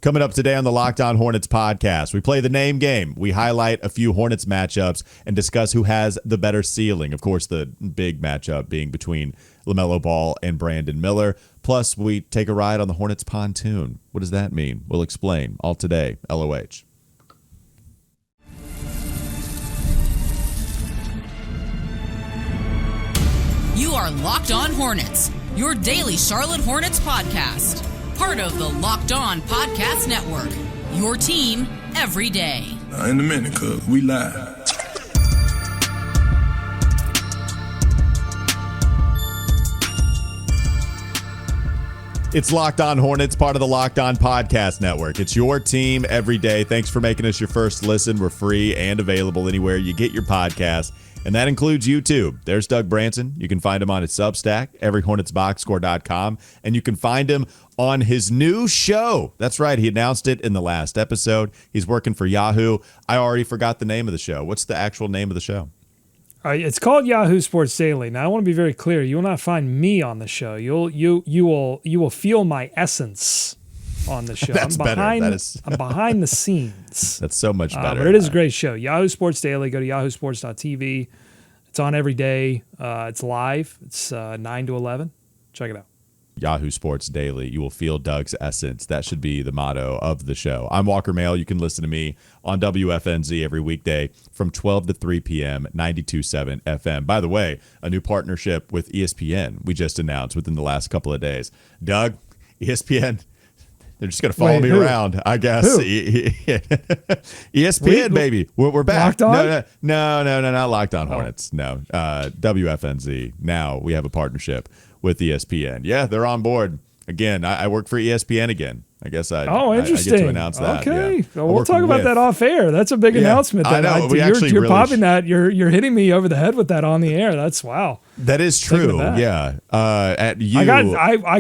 Coming up today on the Locked On Hornets podcast, we play the name game. We highlight a few Hornets matchups and discuss who has the better ceiling. Of course, the big matchup being between LaMelo Ball and Brandon Miller. Plus, we take a ride on the Hornets Pontoon. What does that mean? We'll explain all today. LOH. You are Locked On Hornets, your daily Charlotte Hornets podcast. Part of the Locked On Podcast Network, your team every day. In a minute, cuz we live. It's Locked On Hornets, part of the Locked On Podcast Network. It's your team every day. Thanks for making us your first listen. We're free and available anywhere you get your podcast, and that includes YouTube. There's Doug Branson. You can find him on his Substack, everyhornetsboxscore.com, and you can find him on his new show. That's right. He announced it in the last episode. He's working for Yahoo. I already forgot the name of the show. What's the actual name of the show? It's called Yahoo Sports Daily. Now, I want to be very clear. You will not find me on the show. You will feel my essence on the show. That's better. I'm behind the scenes. That's so much better. But it is a great show. Yahoo Sports Daily. Go to yahoosports.tv. It's on every day. It's live. It's 9 to 11. Check it out. Yahoo Sports Daily. You will feel Doug's essence. That should be the motto of the show. I'm Walker Mail. You can listen to me on WFNZ every weekday from 12 to 3 p.m., 92.7 FM. By the way, a new partnership with ESPN we just announced within the last couple of days. Doug, ESPN, they're just going to follow me around, I guess. ESPN, baby. We're back. Locked On? No, not Locked On Hornets. No, WFNZ. Now we have a partnership with ESPN. Yeah, they're on board. Again, I work for ESPN again. I guess I interesting. I get to announce that. Okay. Yeah. Well, we'll talk about that off air. That's a big announcement. I know. You're popping that. You're hitting me over the head with that on the air. That's wow. That is true. Yeah. I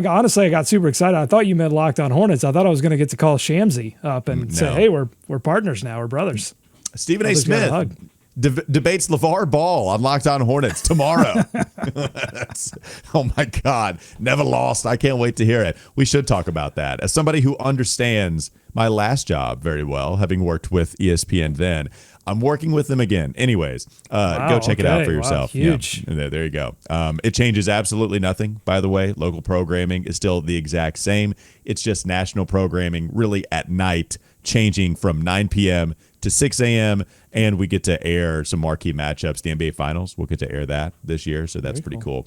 honestly got super excited. I thought you meant Locked On Hornets. I thought I was going to get to call Shamsy up and say, hey, we're partners now. We're brothers. Stephen A. Smith debates LeVar Ball on Locked On Hornets tomorrow. Oh my God. Never lost. I can't wait to hear it. We should talk about that. As somebody who understands my last job very well, having worked with ESPN then, I'm working with them again. Anyways, go check it out for yourself. Wow, huge. Yeah, there you go. It changes absolutely nothing, by the way. Local programming is still the exact same. It's just national programming really at night, changing from 9 p.m. to 6 a.m., and we get to air some marquee matchups. The NBA Finals, we'll get to air that this year, so that's pretty cool.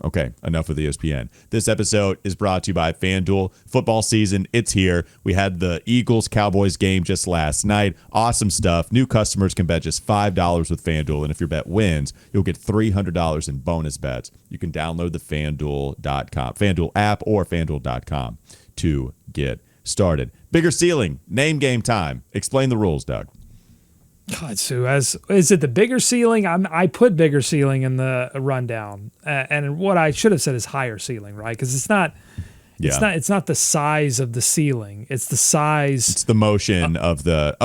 Okay, enough with ESPN. This episode is brought to you by FanDuel. Football season, it's here. We had the Eagles-Cowboys game just last night. Awesome stuff. New customers can bet just $5 with FanDuel, and if your bet wins, you'll get $300 in bonus bets. You can download the FanDuel app or FanDuel.com to get started. Bigger ceiling, name game time. Explain the rules, Doug. God, so is it the bigger ceiling? I put bigger ceiling in the rundown, and what I should have said is higher ceiling, right? Because it's not the size of the ceiling. It's the size. It's the motion of the.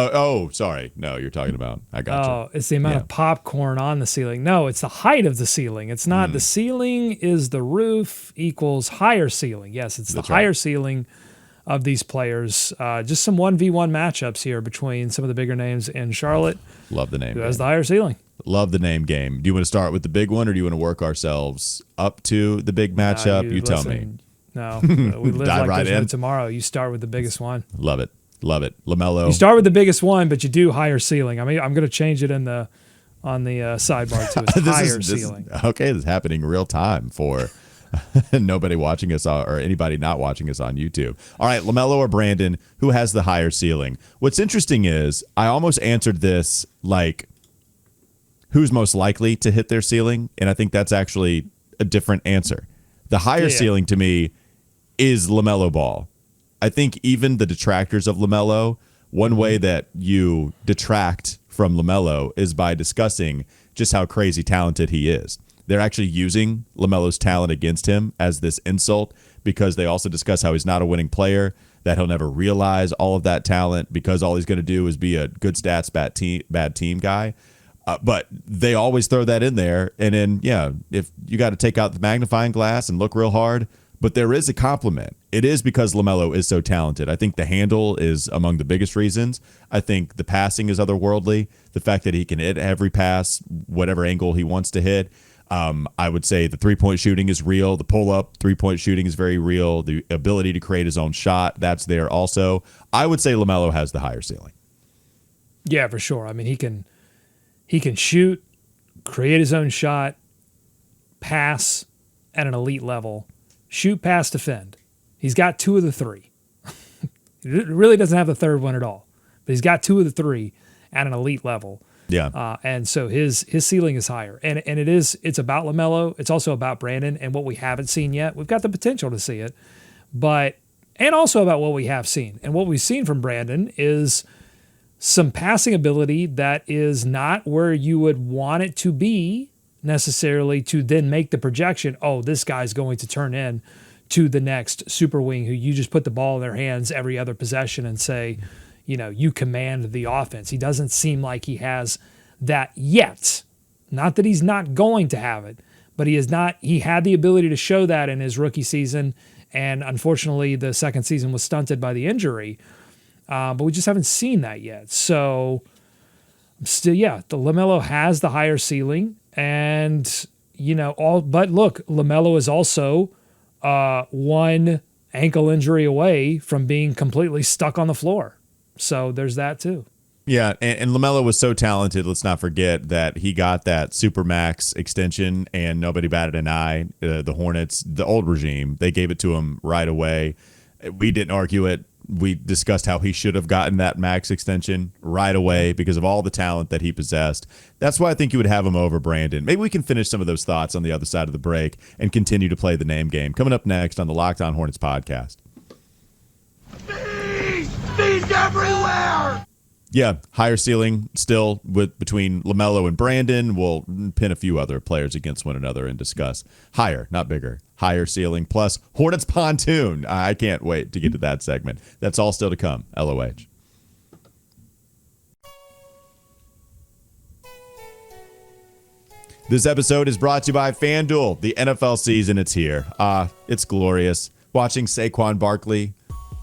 Sorry. No, you're talking about. I got you. Oh, it's the amount of popcorn on the ceiling. No, it's the height of the ceiling. It's not the ceiling is the roof equals higher ceiling. Yes, it's the higher ceiling of these players. Just some 1v1 matchups here between some of the bigger names in Charlotte. Love the name. Who has the higher ceiling? Love the name game. Do you want to start with the big one, or do you want to work ourselves up to the big matchup? You tell me. No, we live Dive like right there's no in. tomorrow. You start with the biggest one. Love it. LaMelo. You start with the biggest one, but you do higher ceiling. I mean, I'm going to change it on the sidebar to its higher ceiling. Okay, this is happening real time for nobody watching us or anybody not watching us on YouTube. All right, LaMelo or Brandon, who has the higher ceiling? What's interesting is I almost answered this like who's most likely to hit their ceiling, and I think that's actually a different answer. The higher ceiling to me is LaMelo Ball. I think even the detractors of LaMelo, one way that you detract from LaMelo is by discussing just how crazy talented he is. They're actually using LaMelo's talent against him as this insult because they also discuss how he's not a winning player, that he'll never realize all of that talent because all he's going to do is be a good stats, bad team guy. But they always throw that in there. And then, if you got to take out the magnifying glass and look real hard, but there is a compliment. It is because LaMelo is so talented. I think the handle is among the biggest reasons. I think the passing is otherworldly. The fact that he can hit every pass, whatever angle he wants to hit. I would say the three-point shooting is real. The pull-up three-point shooting is very real. The ability to create his own shot, that's there also. I would say LaMelo has the higher ceiling. Yeah, for sure. I mean, he can shoot, create his own shot, pass at an elite level, shoot, pass, defend. He's got 2 of the 3. He really doesn't have the third one at all, but he's got 2 of the 3 at an elite level. Yeah. And so his ceiling is higher. And it's about LaMelo. It's also about Brandon and what we haven't seen yet. We've got the potential to see it, and also about what we have seen. And what we've seen from Brandon is some passing ability that is not where you would want it to be necessarily to then make the projection, oh, this guy's going to turn in to the next super wing who you just put the ball in their hands every other possession and say, you command the offense. He doesn't seem like he has that yet. Not that he's not going to have it, but he had the ability to show that in his rookie season. And unfortunately, the second season was stunted by the injury. But we just haven't seen that yet. So still, the LaMelo has the higher ceiling. And, but look, LaMelo is also one ankle injury away from being completely stuck on the floor. So there's that too. Yeah, and LaMelo was so talented. Let's not forget that he got that Supermax extension, and nobody batted an eye. The Hornets, the old regime, they gave it to him right away. We didn't argue it. We discussed how he should have gotten that max extension right away because of all the talent that he possessed. That's why I think you would have him over Brandon. Maybe we can finish some of those thoughts on the other side of the break and continue to play the name game. Coming up next on the Locked On Hornets podcast. Bees everywhere! Yeah, higher ceiling still between LaMelo and Brandon. We'll pin a few other players against one another and discuss higher, not bigger, higher ceiling plus Hornets Pontoon. I can't wait to get to that segment. That's all still to come. LOH. This episode is brought to you by FanDuel. The NFL season, it's here. It's glorious. Watching Saquon Barkley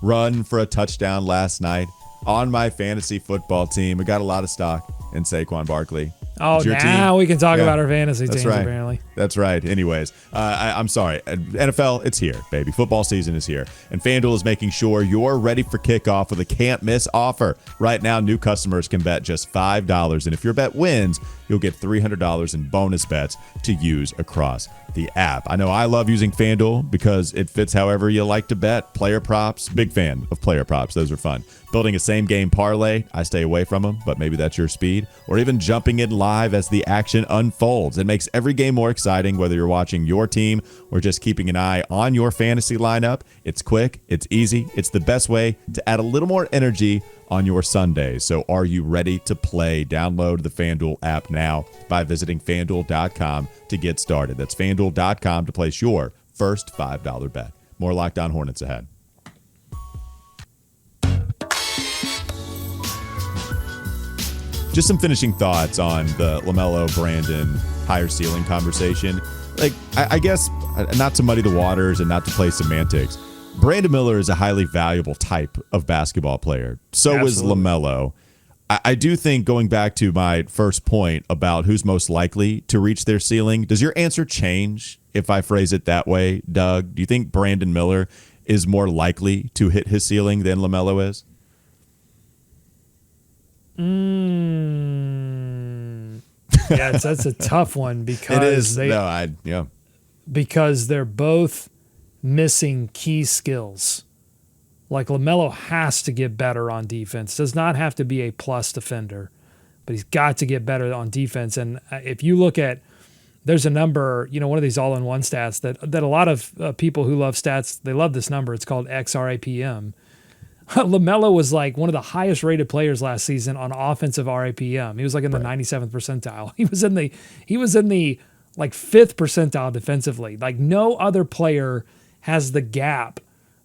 run for a touchdown last night on my fantasy football team. I got a lot of stock in Saquon Barkley. Oh, now we can talk about our fantasy teams, right. apparently. That's right. Anyways, I'm sorry. NFL, it's here, baby. Football season is here. And FanDuel is making sure you're ready for kickoff with a can't-miss offer. Right now, new customers can bet just $5. And if your bet wins, you'll get $300 in bonus bets to use across the app. I know I love using FanDuel because it fits however you like to bet. Player props, big fan of player props. Those are fun. Building a same-game parlay, I stay away from them, but maybe that's your speed. Or even jumping in live as the action unfolds. It makes every game more exciting, whether you're watching your team or just keeping an eye on your fantasy lineup. It's quick, it's easy, it's the best way to add a little more energy on your Sundays. So are you ready to play? Download the FanDuel app now by visiting FanDuel.com to get started. That's FanDuel.com to place your first $5 bet. More Locked On Hornets ahead. Just some finishing thoughts on the LaMelo Brandon higher ceiling conversation. Like, I guess not to muddy the waters and not to play semantics, Brandon Miller is a highly valuable type of basketball player. So is LaMelo. I do think, going back to my first point about who's most likely to reach their ceiling, does your answer change if I phrase it that way, Doug? Do you think Brandon Miller is more likely to hit his ceiling than LaMelo is? Yeah, that's a tough one because it is. Because they're both missing key skills. Like LaMelo has to get better on defense. Does not have to be a plus defender, but he's got to get better on defense. And if you look at, there's a number, one of these all-in-one stats that a lot of people who love stats, they love this number. It's called XRAPM. LaMelo was like one of the highest rated players last season on offensive RAPM. He was like in the 97th percentile. He was in the like 5th percentile defensively. Like no other player has the gap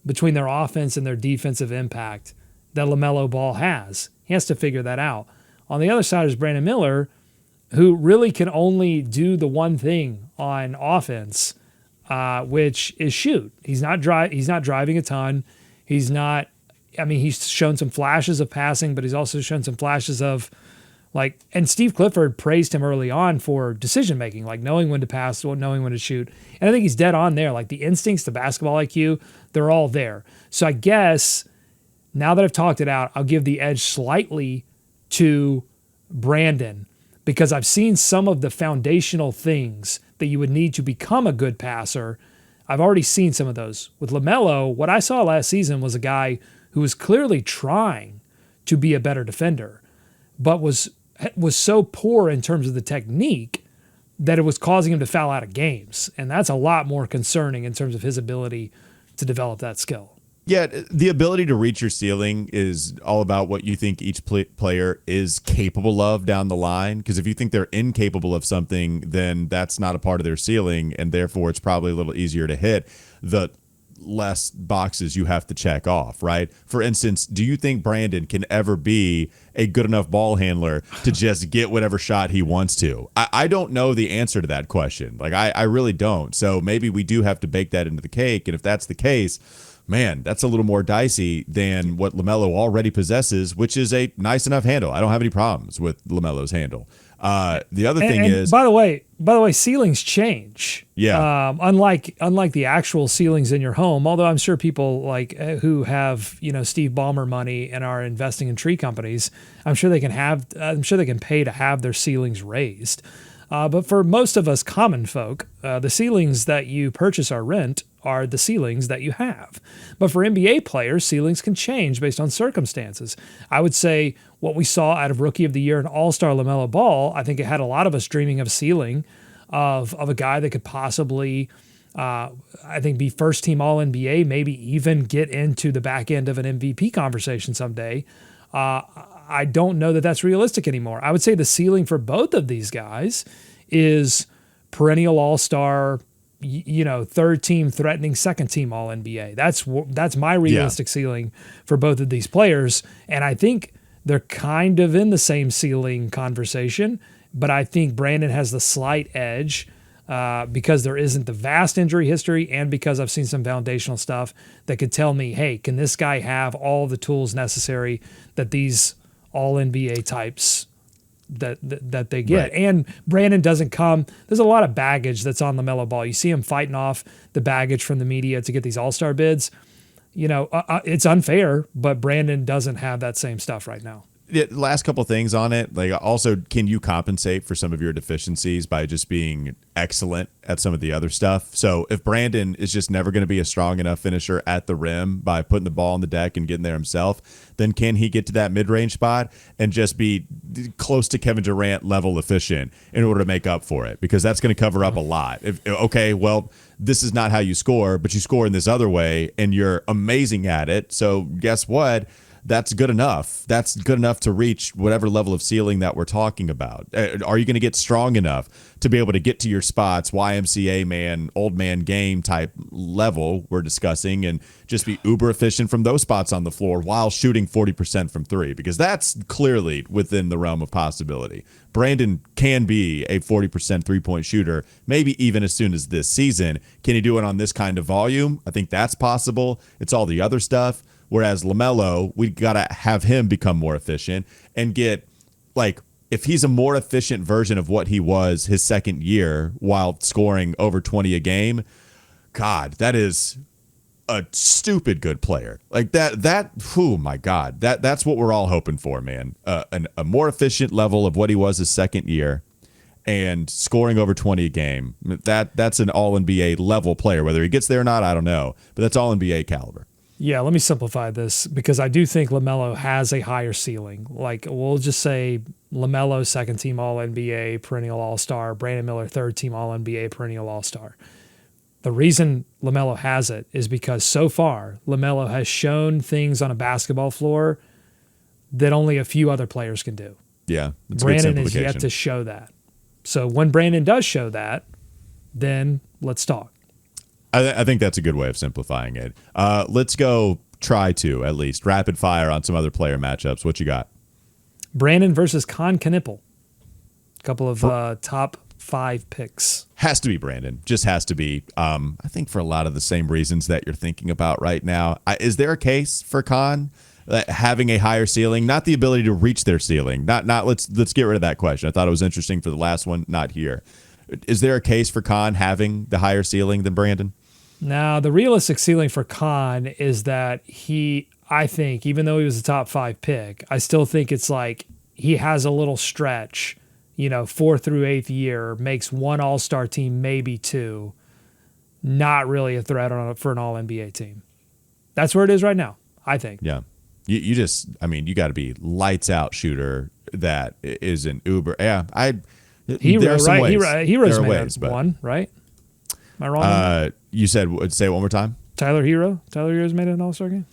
between their offense and their defensive impact that LaMelo Ball has. He has to figure that out. On the other side is Brandon Miller, who really can only do the one thing on offense. which is shoot. He's not driving a ton. He's shown some flashes of passing, but he's also shown some flashes of and Steve Clifford praised him early on for decision making, like knowing when to pass, knowing when to shoot. And I think he's dead on there. Like the instincts, the basketball IQ, they're all there. So I guess now that I've talked it out, I'll give the edge slightly to Brandon because I've seen some of the foundational things that you would need to become a good passer. I've already seen some of those. With LaMelo, what I saw last season was a guy who was clearly trying to be a better defender, but was so poor in terms of the technique that it was causing him to foul out of games. And that's a lot more concerning in terms of his ability to develop that skill. Yeah, the ability to reach your ceiling is all about what you think each player is capable of down the line. Because if you think they're incapable of something, then that's not a part of their ceiling, and therefore it's probably a little easier to hit the less boxes you have to check off, right? For instance, do you think Brandon can ever be a good enough ball handler to just get whatever shot he wants to? I don't know the answer to that question. I really don't. So maybe we do have to bake that into the cake. And if that's the case, man, that's a little more dicey than what LaMelo already possesses, which is a nice enough handle. I don't have any problems with LaMelo's handle. The other thing is, by the way, ceilings change. Yeah. Unlike the actual ceilings in your home, although I'm sure people who have Steve Ballmer money and are investing in tree companies, I'm sure they can pay to have their ceilings raised. But for most of us common folk, the ceilings that you purchase or rent are the ceilings that you have. But for NBA players, ceilings can change based on circumstances. I would say what we saw out of Rookie of the Year and All-Star LaMelo Ball, I think it had a lot of us dreaming of a ceiling of a guy that could possibly, be first-team All-NBA, maybe even get into the back end of an MVP conversation someday. I don't know that that's realistic anymore. I would say the ceiling for both of these guys is perennial All-Star, third team threatening second team All-NBA. That's my realistic ceiling for both of these players. And I think they're kind of in the same ceiling conversation, but I think Brandon has the slight edge because there isn't the vast injury history and because I've seen some foundational stuff that could tell me, hey, can this guy have all the tools necessary that these All-NBA types that they get. Right. And Brandon doesn't come. There's a lot of baggage that's on LaMelo Ball. You see him fighting off the baggage from the media to get these All-Star bids. It's unfair, but Brandon doesn't have that same stuff right now. Yeah, last couple things on it. Also, can you compensate for some of your deficiencies by just being excellent at some of the other stuff? So if Brandon is just never going to be a strong enough finisher at the rim by putting the ball on the deck and getting there himself, then can he get to that mid-range spot and just be close to Kevin Durant level efficient in order to make up for it? Because that's going to cover up a lot. This is not how you score, but you score in this other way and you're amazing at it. So guess what? That's good enough. That's good enough to reach whatever level of ceiling that we're talking about. Are you going to get strong enough to be able to get to your spots, YMCA man, old man game type level we're discussing, and just be uber efficient from those spots on the floor while shooting 40% from three? Because that's clearly within the realm of possibility. Brandon can be a 40% three-point shooter, maybe even as soon as this season. Can he do it on this kind of volume? I think that's possible. It's all the other stuff. Whereas LaMelo, we got to have him become more efficient and get, if he's a more efficient version of what he was his second year while scoring over 20 a game, God, that is a stupid good player. Oh my God, that's what we're all hoping for, man. A more efficient level of what he was his second year and scoring over 20 a game. That's an All-NBA level player. Whether he gets there or not, I don't know, but that's All-NBA caliber. Yeah, let me simplify this because I do think LaMelo has a higher ceiling. We'll just say LaMelo, second team All-NBA, perennial All-Star, Brandon Miller, third team All-NBA, perennial All-Star. The reason LaMelo has it is because so far LaMelo has shown things on a basketball floor that only a few other players can do. Yeah, Brandon is yet to show that. So when Brandon does show that, then let's talk. I think that's a good way of simplifying it. Let's go try to, at least, rapid fire on some other player matchups. What you got? Brandon versus Con Knipple. A couple of top 5 picks? Has to be Brandon. Just has to be. I think for a lot of the same reasons that you're thinking about right now. Is there a case for Khan having a higher ceiling? Not the ability to reach their ceiling. Not. Let's get rid of that question. I thought it was interesting for the last one. Not here. Is there a case for Khan having the higher ceiling than Brandon? Now, the realistic ceiling for Khan is that I think, even though he was a top 5 pick, I still think it's like he has a little stretch, 4th through 8th year, makes 1 all-star team, maybe 2, not really a threat for an all-NBA team. That's where it is right now, I think. Yeah. You just, you got to be lights out shooter that is an uber. Yeah. Heroes made one, right? Am I wrong on that? You said, say it one more time. Tyler Hero's made an all-star game?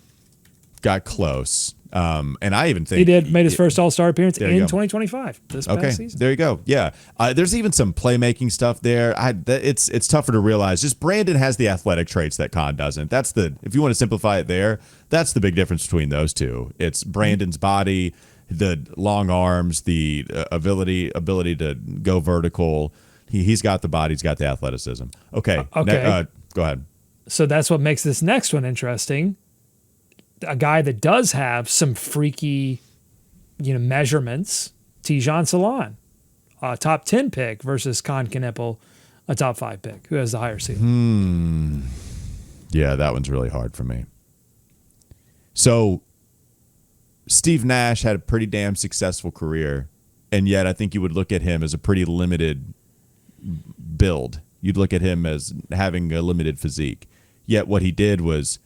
Got close. And I even think he made his first all-star appearance in 2025 this past season. There you go. Yeah. There's even some playmaking stuff there. It's tougher to realize. Just Brandon has the athletic traits that Khan doesn't. If you want to simplify it there, that's the big difference between those two. It's Brandon's body, the long arms, the ability to go vertical. He's got the body, he's got the athleticism. Okay. Go ahead. So that's what makes this next one interesting. A guy that does have some freaky, measurements, Tijan Salon, a top 10 pick versus Khan Kneppel, a top 5 pick. Who has the higher ceiling? Yeah, that one's really hard for me. So Steve Nash had a pretty damn successful career, and yet I think you would look at him as a pretty limited build. You'd look at him as having a limited physique. Yet what he did was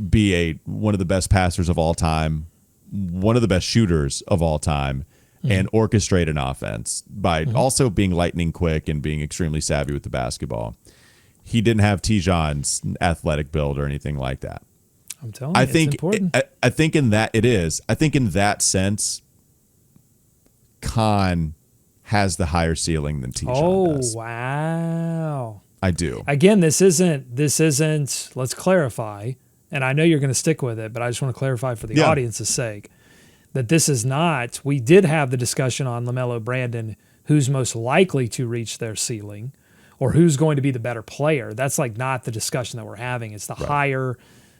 be one of the best passers of all time, one of the best shooters of all time, and orchestrate an offense by also being lightning quick and being extremely savvy with the basketball. He didn't have Tijan's athletic build or anything like that. I'm telling you, it's important. I think in that it is. I think in that sense, Khan has the higher ceiling than Tijan does. Oh, wow. I do. Again, this isn't, let's clarify, and I know you're going to stick with it, but I just want to clarify for the audience's sake that this is not, we did have the discussion on LaMelo Brandon, who's most likely to reach their ceiling or who's going to be the better player. That's like not the discussion that we're having. It's the higher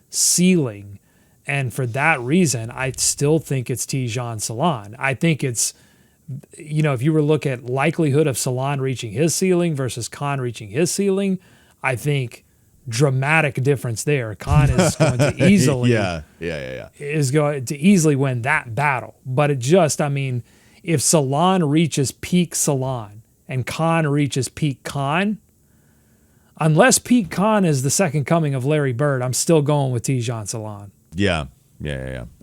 ceiling. And for that reason, I still think it's Tijan Salon. I think it's, if you were to look at likelihood of Salon reaching his ceiling versus Khan reaching his ceiling, I think dramatic difference there. Khan is going to easily is going to easily win that battle. But it just, if Salon reaches peak Salon and Khan reaches peak Khan, unless peak Khan is the second coming of Larry Bird, I'm still going with Tijan Salon. Yeah.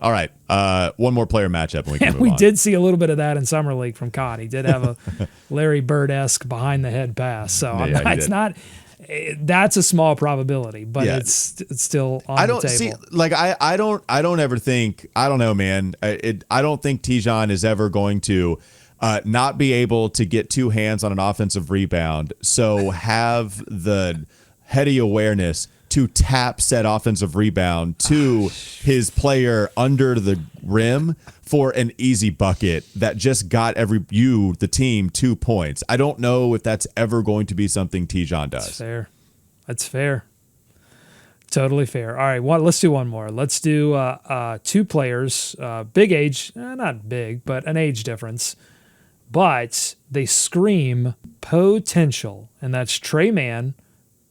All right. One more player matchup. And we did see a little bit of that in Summer League from Khan. He did have a Larry Bird-esque behind the head pass. So it's not. That's a small probability, but it's still on the table. See, I don't ever think. I don't know, man. I don't think Tijan is ever going to not be able to get two hands on an offensive rebound. So have the heady awareness to tap said offensive rebound to his player under the rim for an easy bucket that just got the team 2 points. I don't know if that's ever going to be something Tijan does. That's fair. Totally fair. All right, let's do one more. Let's do 2 players, big age, not big, but an age difference. But they scream potential, and that's Trey Mann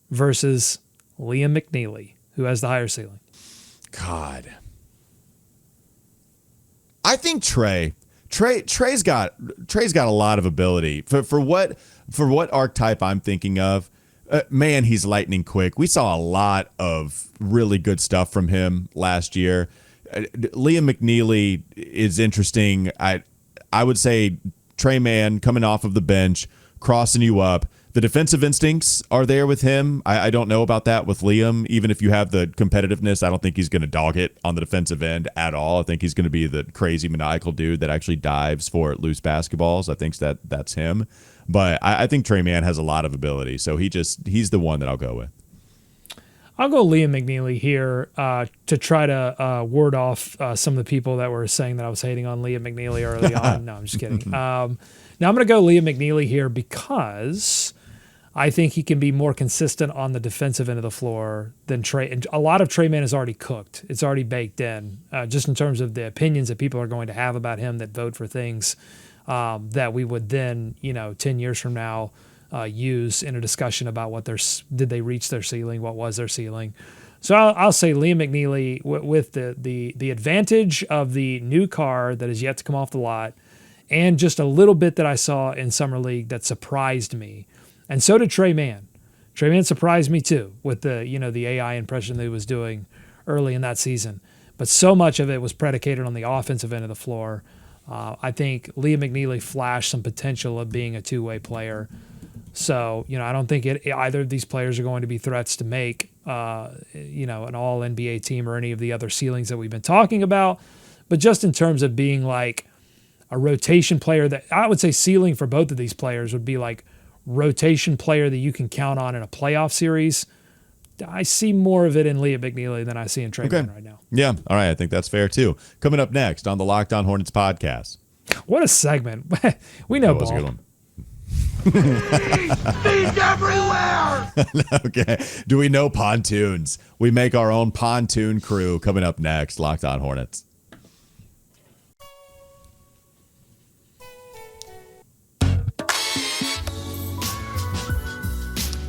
versus Liam McNeely. Who has the higher ceiling? God. I think Trey's got a lot of ability. For what archetype I'm thinking of, man, he's lightning quick. We saw a lot of really good stuff from him last year. Liam McNeely is interesting. I would say Trey Mann coming off of the bench, crossing you up. The defensive instincts are there with him. I don't know about that with Liam. Even if you have the competitiveness, I don't think he's going to dog it on the defensive end at all. I think he's going to be the crazy maniacal dude that actually dives for loose basketballs. I think that's him. But I think Trey Mann has a lot of ability, so he's the one that I'll go with. I'll go Liam McNeely here to try to ward off some of the people that were saying that I was hating on Liam McNeely early on. No, I'm just kidding. Now I'm going to go Liam McNeely here because I think he can be more consistent on the defensive end of the floor than Trey. And a lot of Trey Mann is already cooked. It's already baked in, just in terms of the opinions that people are going to have about him that vote for things that we would then, 10 years from now, use in a discussion about did they reach their ceiling? What was their ceiling? So I'll say Liam McNeely with the advantage of the new car that is yet to come off the lot, and just a little bit that I saw in Summer League that surprised me. And so did Trey Mann. Trey Mann surprised me too with the AI impression that he was doing early in that season. But so much of it was predicated on the offensive end of the floor. I think Liam McNeely flashed some potential of being a two-way player. So, I don't think either of these players are going to be threats to make, an all-NBA team or any of the other ceilings that we've been talking about. But just in terms of being like a rotation player, that I would say ceiling for both of these players would be like rotation player that you can count on in a playoff series. I see more of it in Liam McNeely than I see in Trey Mann right now. Yeah. All right. I think that's fair too. Coming up next on the Locked On Hornets podcast. What a segment. We know that was a good one. Feet everywhere! Okay. Do we know pontoons? We make our own pontoon crew. Coming up next, Locked On Hornets.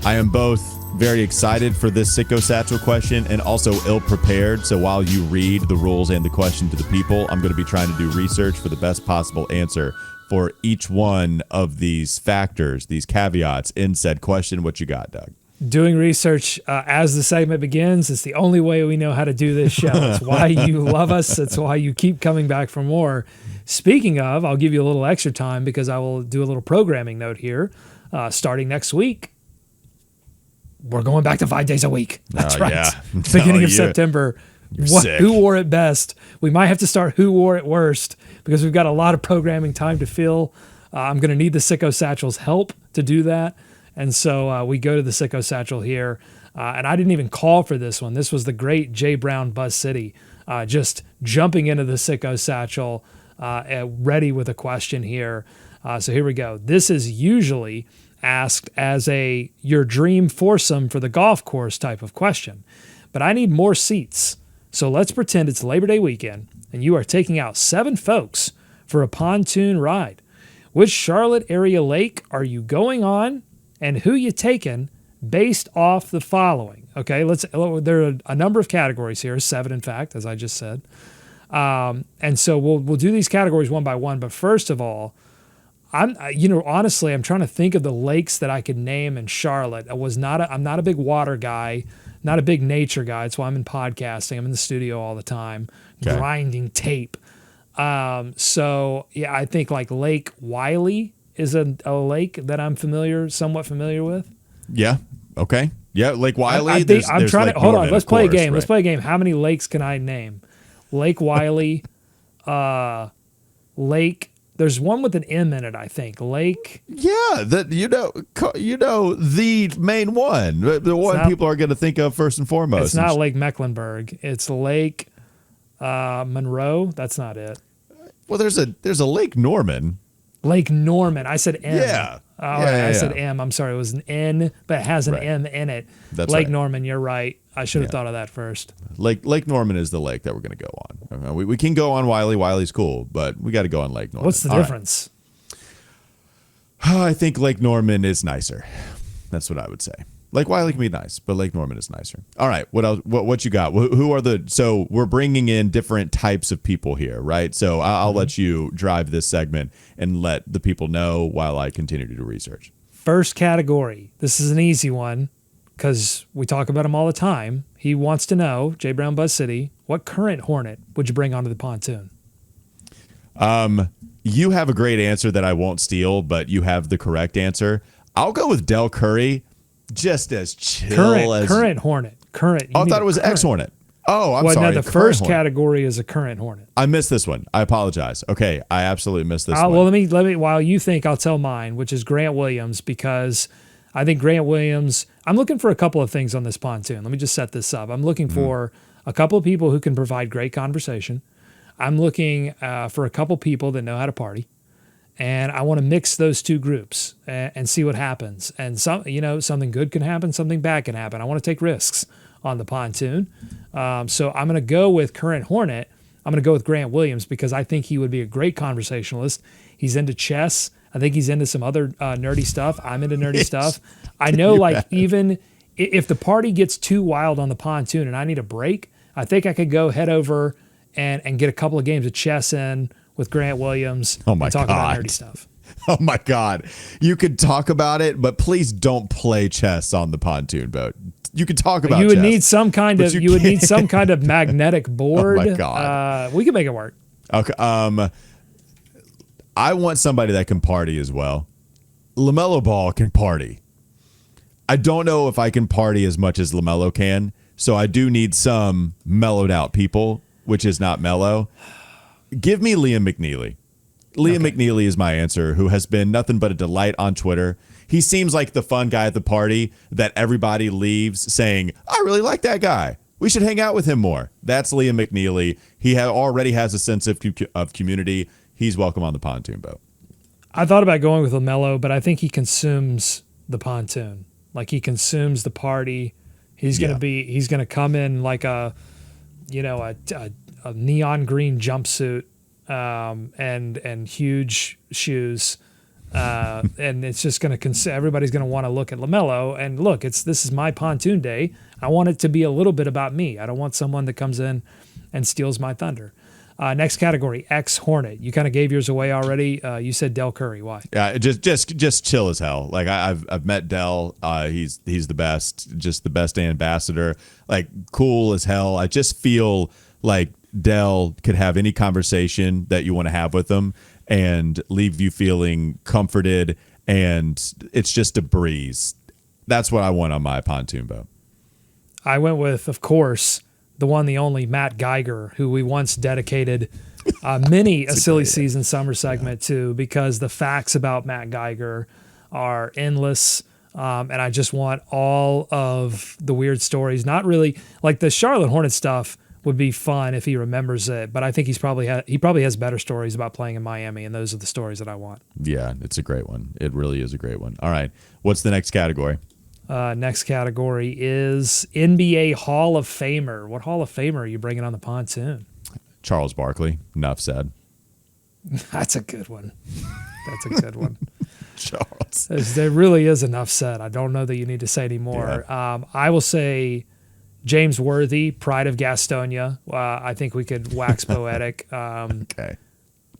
I am both very excited for this Sicko Satchel question and also ill-prepared. So while you read the rules and the question to the people, I'm going to be trying to do research for the best possible answer for each one of these factors, these caveats in said question. What you got, Doug? Doing research as the segment begins is the only way we know how to do this show. It's why you love us. It's why you keep coming back for more. Speaking of, I'll give you a little extra time because I will do a little programming note here. Starting next week, we're going back to 5 days a week. That's right. Yeah. Beginning of September. Who wore it best? We might have to start who wore it worst because we've got a lot of programming time to fill. I'm going to need the Sicko Satchel's help to do that. And so we go to the Sicko Satchel here. And I didn't even call for this one. This was the great Jay Brown Buzz City just jumping into the Sicko Satchel ready with a question here. So here we go. This is usually asked as your dream foursome for the golf course type of question. But I need more seats. So let's pretend it's Labor Day weekend and you are taking out 7 folks for a pontoon ride. Which Charlotte area lake are you going on and who you taking based off the following? Okay, there are a number of categories here, 7 in fact, as I just said. And so we'll do these categories one by one. But first of all, honestly, I'm trying to think of the lakes that I could name in Charlotte. I'm not a big water guy, not a big nature guy. That's why I'm in podcasting. I'm in the studio all the time, grinding tape. So yeah, I think like Lake Wiley is a lake that I'm somewhat familiar with. Yeah. Okay. Yeah. Lake Wiley. I'm trying to hold on. Let's play a game. Right. Let's play a game. How many lakes can I name? Lake Wiley, Lake. There's one with an M in it, I think. Lake. Yeah, the main one, the one people are going to think of first and foremost. It's not Lake Mecklenburg. It's Lake Monroe. That's not it. Well, there's a Lake Norman. Lake Norman. I said M. Yeah. I said M. I'm sorry. It was an N, but it has an M in it. That's Lake right. Norman. You're right. I should have thought of that first. Lake Norman is the lake that we're going to go on. We can go on Wiley. Wiley's cool, but we got to go on Lake Norman. What's the difference? Right. I think Lake Norman is nicer. That's what I would say. Lake Wiley can be nice, but Lake Norman is nicer. All right. What else? What you got? Who are so we're bringing in different types of people here, right? So I'll let you drive this segment and let the people know while I continue to do research. First category. This is an easy one because we talk about him all the time. He wants to know, Jay Brown Buzz City, what current Hornet would you bring onto the pontoon? You have a great answer that I won't steal, but you have the correct answer. I'll go with Del Curry. Just as chill as current Hornet. Current. I thought it was ex-Hornet. Oh, I'm sorry. No, the first category is a current Hornet. I missed this one. I apologize. Okay, I absolutely missed this one. Well, let me. While you think, I'll tell mine, which is Grant Williams, because I think Grant Williams, I'm looking for a couple of things on this pontoon. Let me just set this up. I'm looking for a couple of people who can provide great conversation. I'm looking for a couple people that know how to party. And I want to mix those two groups and see what happens. And something good can happen, something bad can happen. I want to take risks on the pontoon. So I'm going to go with current Hornet. I'm going to go with Grant Williams because I think he would be a great conversationalist. He's into chess. I think he's into some other nerdy stuff. I'm into nerdy stuff. I know, like, even if the party gets too wild on the pontoon and I need a break, I think I could go head over and get a couple of games of chess in with Grant Williams and talk about nerdy stuff. Oh, my God. You could talk about it, but please don't play chess on the pontoon boat. You could talk about chess. You would need some kind of magnetic board. Oh, my God. We can make it work. Okay. I want somebody that can party as well. LaMelo Ball can party. I don't know if I can party as much as LaMelo can, so I do need some mellowed out people, which is not mellow. Give me Liam McNeely. Liam McNeely is my answer, who has been nothing but a delight on Twitter. He seems like the fun guy at the party that everybody leaves saying, I really like that guy. We should hang out with him more. That's Liam McNeely. He already has a sense of community. He's welcome on the pontoon boat. I thought about going with LaMelo, but I think he consumes the pontoon. Like, he consumes the party. He's gonna come in like a neon green jumpsuit and huge shoes. And it's just going to everybody's going to want to look at LaMelo. And look, this is my pontoon day. I want it to be a little bit about me. I don't want someone that comes in and steals my thunder. Next category, ex-Hornet. You kind of gave yours away already. You said Del Curry. Why? Yeah, just chill as hell. Like, I've met Del. He's the best, just the best ambassador. Like, cool as hell. I just feel like Del could have any conversation that you want to have with him and leave you feeling comforted, and it's just a breeze. That's what I want on my pontoon boat. I went with, of course, the one, the only Matt Geiger, who we once dedicated a silly season summer segment to, because the facts about Matt Geiger are endless. And I just want all of the weird stories. Not really like the Charlotte Hornets stuff would be fun if he remembers it, but I think he probably has better stories about playing in Miami, and those are the stories that I want. Yeah, it's a great one. It really is a great one. All right, what's the next category? Next category is NBA Hall of Famer. What Hall of Famer are you bringing on the pontoon? Charles Barkley. Enough said. That's a good one. Charles. There really is enough said. I don't know that you need to say any more. Yeah. I will say James Worthy, Pride of Gastonia. I think we could wax poetic. Okay.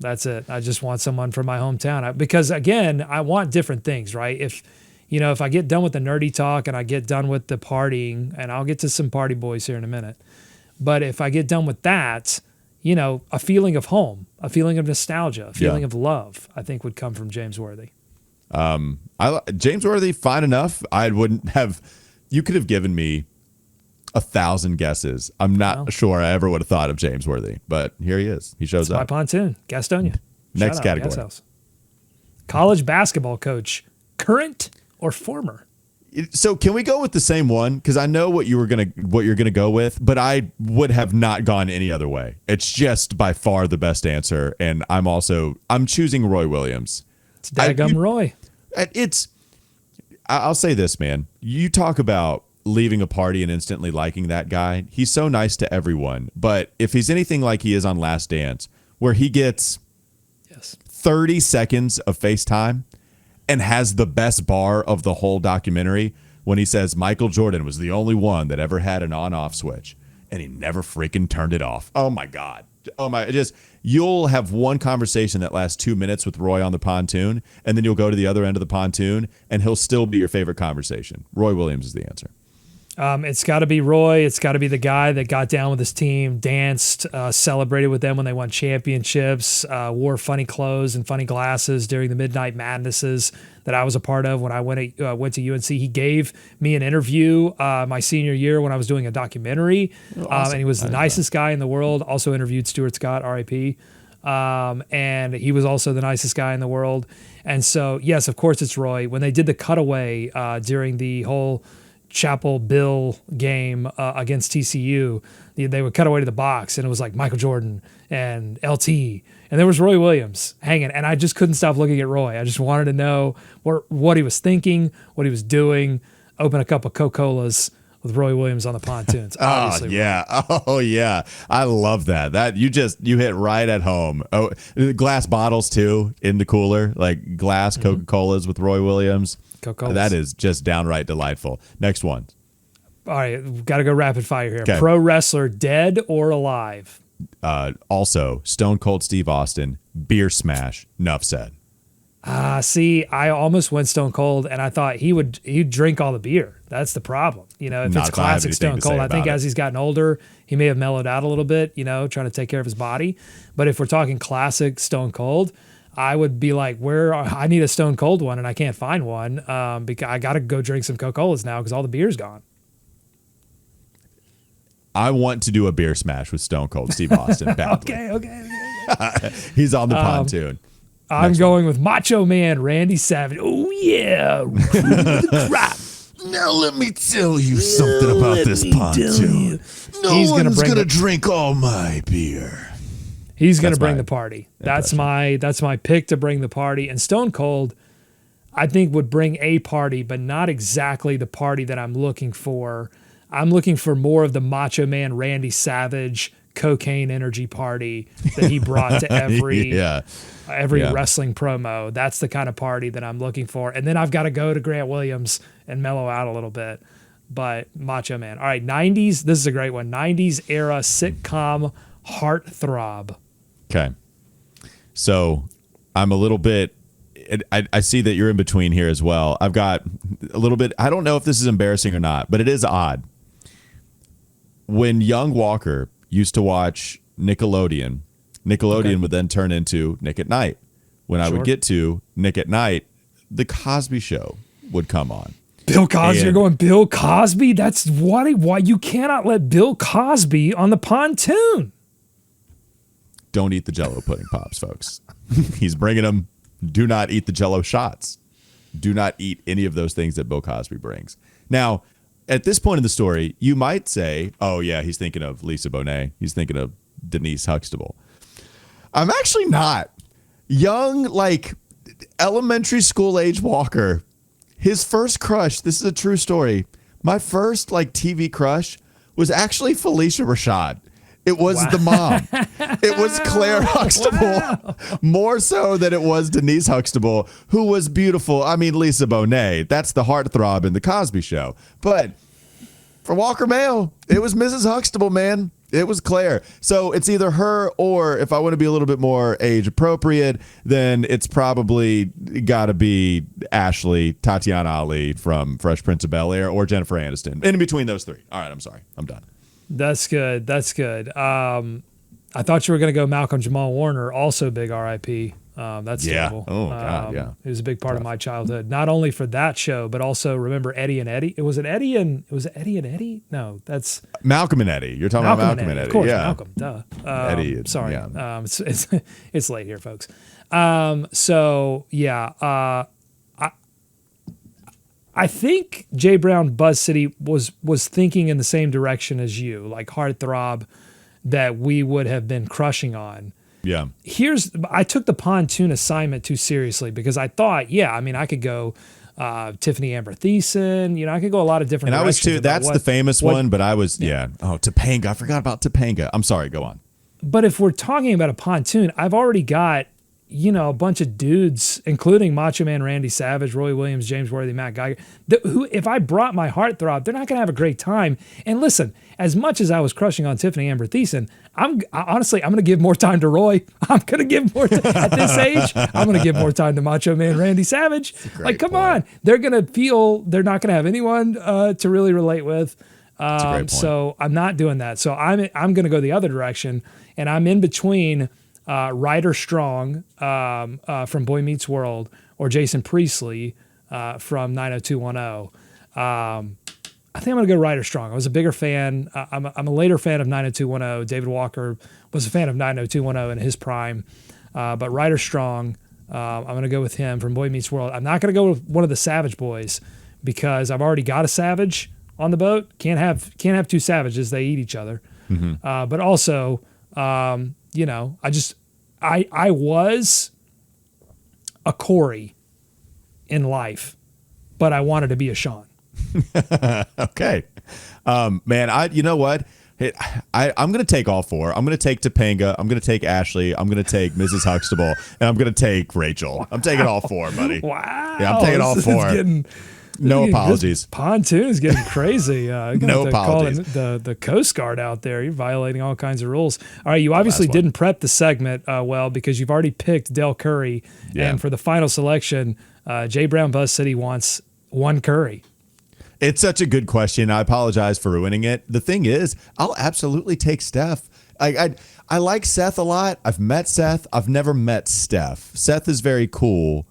That's it. I just want someone from my hometown. Because, again, I want different things, right? If I get done with the nerdy talk and I get done with the partying, and I'll get to some party boys here in a minute, but if I get done with that, a feeling of home, a feeling of nostalgia, a feeling of love, I think would come from James Worthy. James Worthy, fine enough. You could have given me 1,000 guesses. I'm not sure I ever would have thought of James Worthy, but here he is. He shows up. My pontoon, Gastonia. Next category. College basketball coach, current or former? So can we go with the same one? Because I know what you're gonna go with, but I would have not gone any other way. It's just by far the best answer, and I'm choosing Roy Williams. It's daggum Roy. I'll say this, man. You talk about leaving a party and instantly liking that guy. He's so nice to everyone. But if he's anything like he is on Last Dance, where he gets 30 seconds of FaceTime and has the best bar of the whole documentary when he says Michael Jordan was the only one that ever had an on-off switch, and he never freaking turned it off. Oh, my God. You'll have one conversation that lasts 2 minutes with Roy on the pontoon, and then you'll go to the other end of the pontoon, and he'll still be your favorite conversation. Roy Williams is the answer. It's got to be Roy. It's got to be the guy that got down with his team, danced, celebrated with them when they won championships, wore funny clothes and funny glasses during the Midnight Madnesses that I was a part of when I went to UNC. He gave me an interview my senior year when I was doing a documentary, awesome. And he was the nicest guy in the world. Also interviewed Stuart Scott, R.I.P. And he was also the nicest guy in the world. And so, yes, of course it's Roy. When they did the cutaway during the whole Chapel Bill game against TCU, they would cut away to the box, and it was like Michael Jordan and LT, and there was Roy Williams hanging, and I just couldn't stop looking at Roy. I just wanted to know what he was thinking, what he was doing. Open a cup of Coca-Colas with Roy Williams on the pontoons. Obviously, Oh yeah, I love that. That you hit right at home. Oh, glass bottles too in the cooler, like glass Coca-Colas with Roy Williams. Coca-Colas. That is just downright delightful. Next one. All right, we've got to go rapid fire here. Okay. Pro wrestler, dead or alive? Also, Stone Cold Steve Austin, beer smash. Enough said. See, I almost went Stone Cold, and I thought he'd drink all the beer. That's the problem. If Not it's if I have classic anything Stone to say Cold, I think about as it. he's gotten older, he may have mellowed out a little bit, trying to take care of his body. But if we're talking classic Stone Cold, I would be like, I need a Stone Cold one, and I can't find one because I got to go drink some Coca-Colas now because all the beer's gone. I want to do a beer smash with Stone Cold Steve Austin. Badly. Okay. He's on the pontoon. I'm going with Macho Man Randy Savage. Oh, yeah. Crap. Now let me tell you something about this pontoon. He's gonna one's bring gonna the- drink all my beer. He's going to That's bring my the party. That's my pick to bring the party. And Stone Cold, I think, would bring a party, but not exactly the party that I'm looking for. I'm looking for more of the Macho Man Randy Savage cocaine energy party that he brought to every wrestling promo. That's the kind of party that I'm looking for. And then I've got to go to Grant Williams and mellow out a little bit. But Macho Man. All right, 90s. This is a great one. 90s era sitcom heartthrob. Okay. So I'm a little bit, I see that you're in between here as well. I've got a little bit, I don't know if this is embarrassing or not, but it is odd. When young Walker used to watch Nickelodeon would then turn into Nick at Night. When I would get to Nick at Night, The Cosby Show would come on. Bill Cosby, you're going Bill Cosby? That's why you cannot let Bill Cosby on the pontoon. Don't eat the Jell-O pudding pops, folks. He's bringing them. Do not eat the Jell-O shots. Do not eat any of those things that Bill Cosby brings. Now, at this point in the story, you might say, oh, yeah, he's thinking of Lisa Bonet. He's thinking of Denise Huxtable. I'm actually not. Young, like, elementary school age Walker, his first crush, this is a true story. My first, like, TV crush was actually Felicia Rashad. It was the mom. It was Claire Huxtable, more so than it was Denise Huxtable, who was beautiful. I mean, Lisa Bonet, that's the heartthrob in The Cosby Show. But for Walker Mayo, it was Mrs. Huxtable, man. It was Claire. So it's either her or, if I want to be a little bit more age appropriate, then it's probably got to be Ashley, Tatiana Ali from Fresh Prince of Bel-Air, or Jennifer Aniston. In between those three. All right, I'm sorry. I'm done. That's good. I thought you were going to go Malcolm Jamal Warner, also big RIP. That's terrible. Oh, God, yeah. It was a big part of my childhood, not only for that show, but also remember Eddie and Eddie. Was it Eddie and Eddie? No, that's Malcolm and Eddie. You're talking about Malcolm and Eddie. Of course, yeah. Malcolm. Duh. Eddie. Sorry. Yeah. It's late here, folks. So yeah. I think Jay Brown Buzz City was thinking in the same direction as you, like heartthrob that we would have been crushing on. Yeah. I took the pontoon assignment too seriously because I thought, I could go Tiffany Amber Thiessen, I could go a lot of different directions. And I was too, that's the famous one, but I was, Oh, Topanga. I forgot about Topanga. I'm sorry, go on. But if we're talking about a pontoon, I've already got, a bunch of dudes, including Macho Man Randy Savage, Roy Williams, James Worthy, Matt Geiger, who, if I brought my heartthrob, they're not going to have a great time. And listen, as much as I was crushing on Tiffany Amber Thiessen, I'm going to give more time to Roy. I'm going to give more time at this age. I'm going to give more time to Macho Man Randy Savage. Like, come on. They're going to feel they're not going to have anyone to really relate with. So I'm not doing that. So I'm going to go the other direction, and I'm in between Ryder Strong from Boy Meets World or Jason Priestley from 90210. I think I'm going to go Ryder Strong. I was a bigger fan. I'm a later fan of 90210. David Walker was a fan of 90210 in his prime. But Ryder Strong, I'm going to go with him from Boy Meets World. I'm not going to go with one of the Savage boys because I've already got a Savage on the boat. Can't have two Savages. They eat each other. Mm-hmm. But also, you know, I was a Corey in life, but I wanted to be a Sean. Okay. Man, you know what? I'm going to take all four. I'm going to take Topanga. I'm going to take Ashley. I'm going to take Mrs. Huxtable. And I'm going to take Rachel. I'm taking all four, buddy. Wow. Yeah, I'm taking all four. No apologies. Pontoon is getting crazy. No apologies. Call the Coast Guard out there. You're violating all kinds of rules. All right, you obviously didn't prep the segment well because you've already picked Del Curry. Yeah. And for the final selection, Jay Brown Buzz City wants one Curry. It's such a good question. I apologize for ruining it. The thing is, I'll absolutely take Steph. I like Seth a lot. I've met Seth. I've never met Steph. Seth is very cool.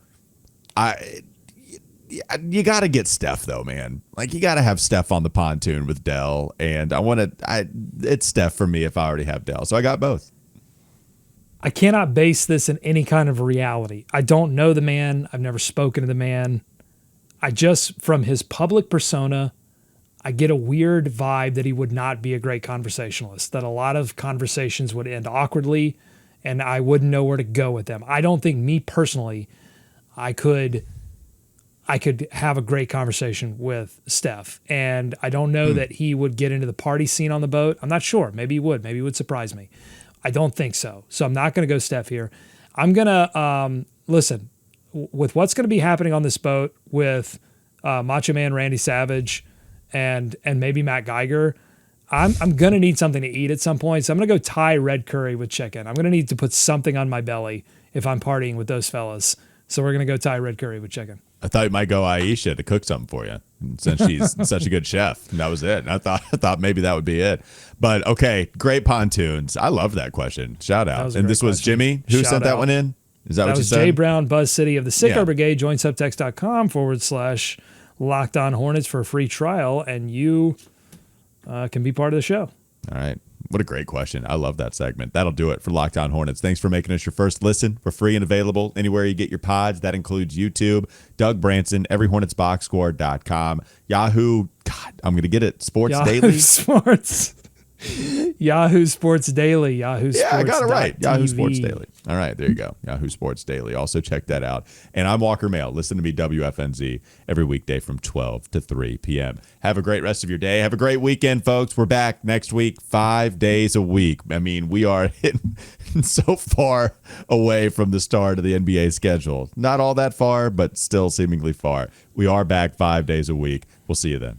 You got to get Steph though, man. Like you got to have Steph on the pontoon with Dell, and it's Steph for me if I already have Dell. So I got both. I cannot base this in any kind of reality. I don't know the man. I've never spoken to the man. From his public persona, I get a weird vibe that he would not be a great conversationalist, that a lot of conversations would end awkwardly and I wouldn't know where to go with them. I don't think me personally, I could have a great conversation with Steph. And I don't know that he would get into the party scene on the boat. I'm not sure. Maybe he would. Maybe he would surprise me. I don't think so. So I'm not going to go Steph here. I'm going to, listen, with what's going to be happening on this boat with Macho Man Randy Savage and maybe Matt Geiger, I'm going to need something to eat at some point. So I'm going to go Thai red curry with chicken. I'm going to need to put something on my belly if I'm partying with those fellas. So we're going to go Thai red curry with chicken. I thought you might go Aisha to cook something for you since she's such a good chef. And that was it. And I thought maybe that would be it. But okay, great pontoons. I love that question. Shout out. And this was Jimmy who sent that one in? Is that what you said? That was Jay Brown, Buzz City of the Sick Hour Brigade. Join subtext.com/Locked On Hornets for a free trial, and you can be part of the show. All right. What a great question. I love that segment. That'll do it for Locked On Hornets. Thanks for making us your first listen. We're free and available anywhere you get your pods. That includes YouTube, Doug Branson, everyhornetsboxscore.com, Yahoo. God, I'm going to get it. Sports Daily. Yahoo Sports Daily. Yahoo Sports. Yeah, I got it right. TV. Yahoo Sports Daily. All right, there you go. Yahoo Sports Daily. Also check that out. And I'm Walker Mail. Listen to me, WFNZ, every weekday from 12 to 3 p.m. Have a great rest of your day. Have a great weekend, folks. We're back next week, 5 days a week. I mean, we are hitting so far away from the start of the NBA schedule. Not all that far, but still seemingly far. We are back 5 days a week. We'll see you then.